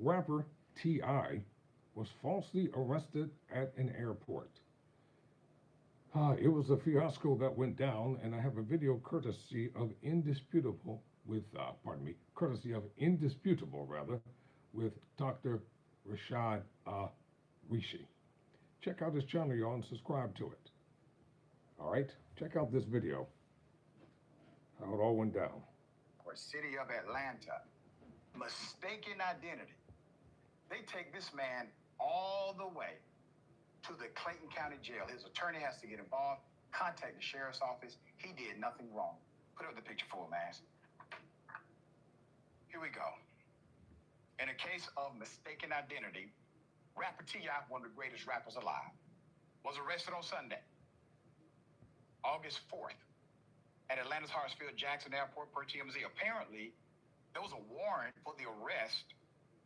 Rapper T.I. was falsely arrested at an airport. It was a fiasco that went down, and I have a video courtesy of Indisputable courtesy of Indisputable, rather, with Dr. Rashad Richey. Check out his channel, y'all, and subscribe to it. All right, check out this video, how it all went down. Or city of Atlanta, mistaken identity. They take this man all the way to the Clayton County Jail. His attorney has to get involved, contact the sheriff's office. He did nothing wrong. Put up the picture for him, Mass. Here we go. In a case of mistaken identity, rapper T.I., one of the greatest rappers alive, was arrested on Sunday, August 4th, at Atlanta's Hartsfield-Jackson Airport per TMZ. Apparently, there was a warrant for the arrest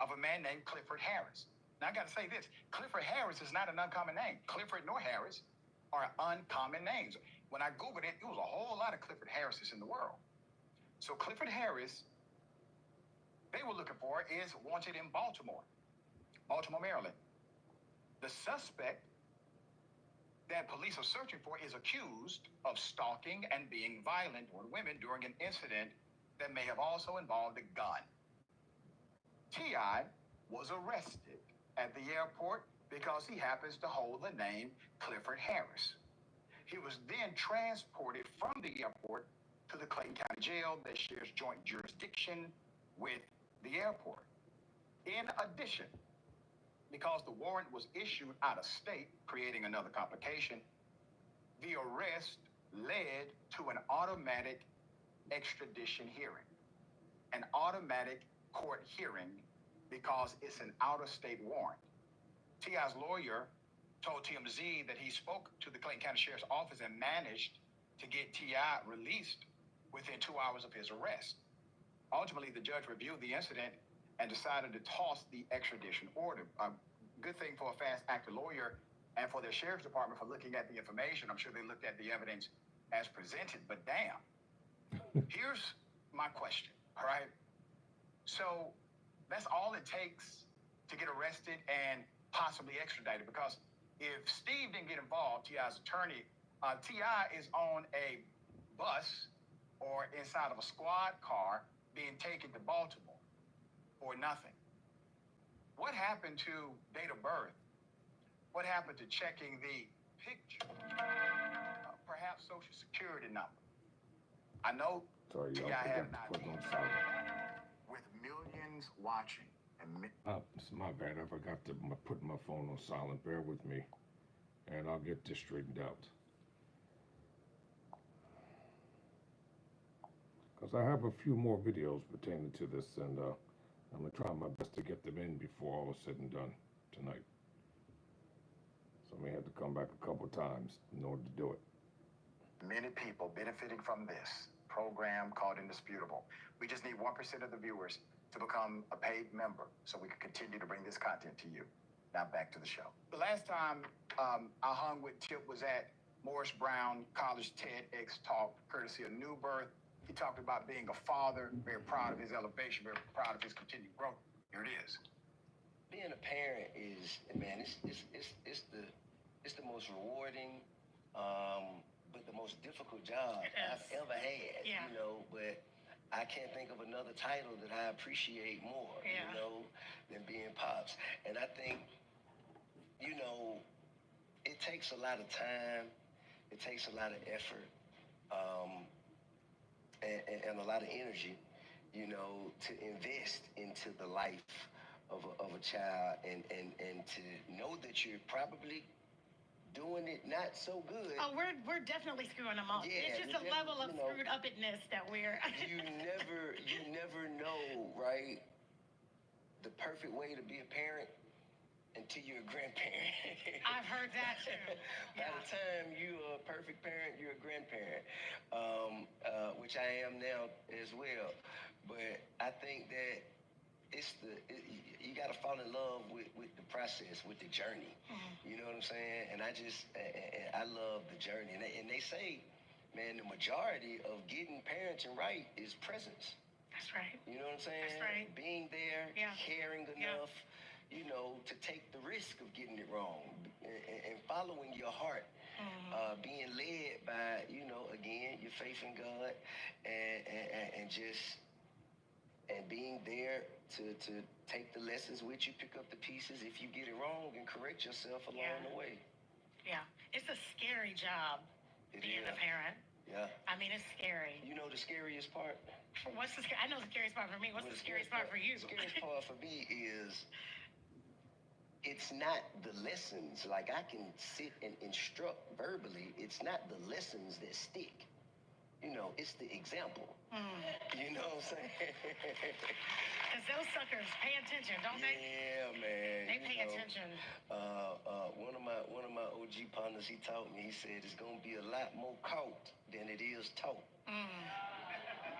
of a man named Clifford Harris. Now, I got to say this. Clifford Harris is not an uncommon name. Clifford nor Harris are uncommon names. When I Googled it, it was a whole lot of Clifford Harrises in the world. So Clifford Harris, they were looking for, is wanted in Baltimore, Maryland. The suspect that police are searching for is accused of stalking and being violent toward women during an incident that may have also involved a gun. T.I. was arrested at the airport because he happens to hold the name Clifford Harris. He was then transported from the airport to the Clayton County Jail that shares joint jurisdiction with the airport. In addition, because the warrant was issued out of state, creating another complication, the arrest led to an automatic extradition hearing, an automatic court hearing, because it's an out-of-state warrant. T.I.'s lawyer told TMZ that he spoke to the Clayton County Sheriff's Office and managed to get T.I. released within 2 hours of his arrest. Ultimately, the judge reviewed the incident and decided to toss the extradition order. A good thing for a fast-acting lawyer and for their sheriff's department for looking at the information. I'm sure they looked at the evidence as presented, but damn. Here's my question, all right? So that's all it takes to get arrested and possibly extradited, because if Steve didn't get involved, T.I.'s attorney, T.I. is on a bus or inside of a squad car being taken to Baltimore or nothing. What happened to date of birth? What happened to checking the picture? Perhaps Social Security number. I know T.I. had not been with millions watching. It's my bad. I forgot to put my phone on silent. Bear with me, and I'll get this straightened out. Because I have a few more videos pertaining to this, and I'm going to try my best to get them in before all is said and done tonight. So I may have to come back a couple times in order to do it. Many people benefiting from this program called Indisputable. We just need 1% of the viewers to become a paid member so we can continue to bring this content to you. Now back to the show. The last time I hung with Tip was at Morris Brown College TEDx talk, courtesy of New Birth. He talked about being a father, very proud of his elevation, very proud of his continued growth. Here it is. Being a parent is, man, it's the most rewarding, but the most difficult job I've ever had. Yeah. You know, but I can't think of another title that I appreciate more, you know, than being pops. And I think, you know, it takes a lot of time, it takes a lot of effort, and a lot of energy, you know, to invest into the life of a child, and to know that you're probably doing it not so good. Oh, we're definitely screwing them up. Yeah, it's just a level of screwed upness that we're. you never know, right? The perfect way to be a parent until you're a grandparent. I've heard that too. By the time you're a perfect parent, you're a grandparent, which I am now as well. But I think that you got to fall in love with the process, with the journey. Mm-hmm. You know what I'm saying? And I love the journey. And they say, man, the majority of getting parenting right is presence. That's right. You know what I'm saying? That's right. Being there, Yeah. caring enough, you know, to take the risk of getting it wrong and following your heart. Being led by, you know, again, your faith in God and just and being there to take the lessons with you, pick up the pieces if you get it wrong and correct yourself along the way. Yeah. It's a scary job being a parent. Yeah. I mean, it's scary. You know the scariest part? What's the I know the scariest part for me. What's the scariest part for you? The scariest part for me is it's not the lessons. Like, I can sit and instruct verbally. It's not the lessons that stick. You know, it's the example. You know what I'm saying? Because those suckers pay attention, don't they? Yeah, man. They pay attention. One of my OG partners, he taught me. He said it's gonna be a lot more caught than it is taught.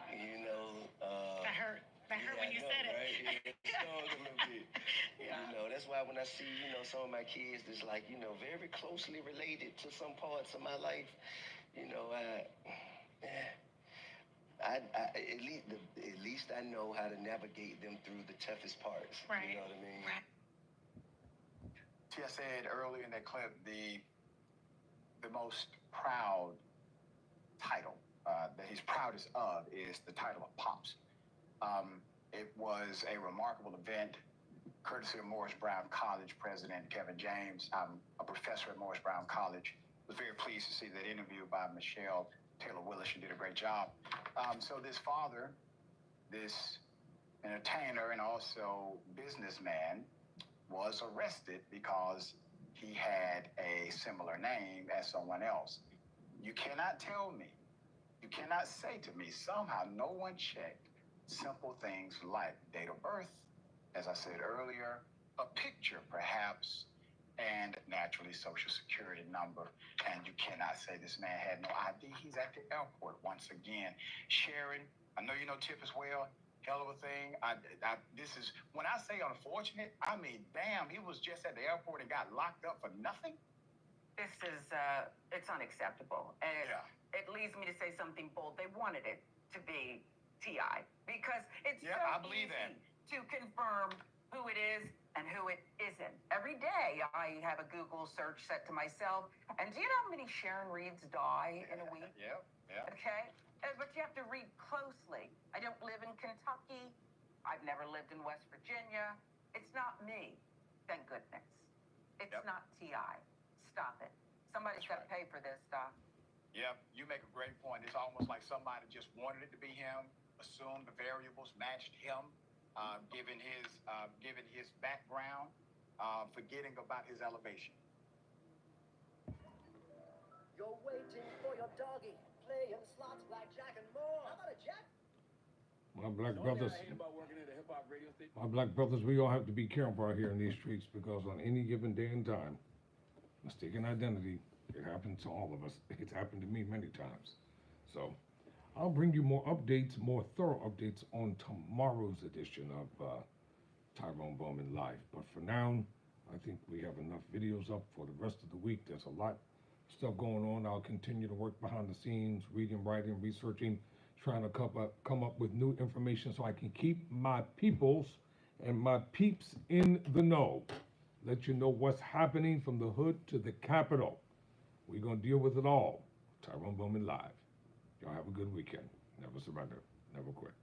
You know. That hurt. That hurt when you said it. Right? Yeah, it stung a little bit. You know, that's why when I see, you know, some of my kids that's like, you know, very closely related to some parts of my life, you know, at least I know how to navigate them through the toughest parts. Right. You know what I mean? Right. See, I said earlier in that clip, the most proud title that he's proudest of is the title of Pops. It was a remarkable event, courtesy of Morris Brown College President Kevin James. I'm a professor at Morris Brown College. Was very pleased to see that interview by Michelle Taylor Willis. She did a great job. So this father, this entertainer and also businessman, was arrested because he had a similar name as someone else. You cannot tell me, you cannot say to me, somehow no one checked simple things like date of birth, as I said earlier, a picture perhaps, and naturally social security number. And you cannot say this man had no ID. He's at the airport once again. Sharon, I know you know Tip as well. Hell of a thing. This is, when I say unfortunate, I mean, damn, he was just at the airport and got locked up for nothing. This is, it's unacceptable. And it leads me to say something bold. They wanted it to be T.I. because it's so I believe easy that. to confirm who it is and who it isn't. Every day I have a Google search set to myself. And do you know how many Sharon Reeds die in a week? Yeah. Okay? But you have to read closely. I don't live in Kentucky. I've never lived in West Virginia. It's not me, thank goodness. It's not T.I. Stop it. Somebody's got to pay for this stuff. Yeah, you make a great point. It's almost like somebody just wanted it to be him, assumed the variables matched him, given his background, forgetting about his elevation. You're waiting for your doggy, playing slots, blackjack, and more. How about a jack? My black brothers, we all have to be careful out here in these streets because on any given day and time, mistaken identity, it happens to all of us. It's happened to me many times. So I'll bring you more updates, more thorough updates on tomorrow's edition of Tyrone Bowman Live. But for now, I think we have enough videos up for the rest of the week. There's a lot of stuff going on. I'll continue to work behind the scenes, reading, writing, researching, trying to come up with new information so I can keep my peoples and my peeps in the know. Let you know what's happening from the hood to the Capitol. We're going to deal with it all. Tyrone Bowman Live. Y'all have a good weekend. Never surrender. Never quit.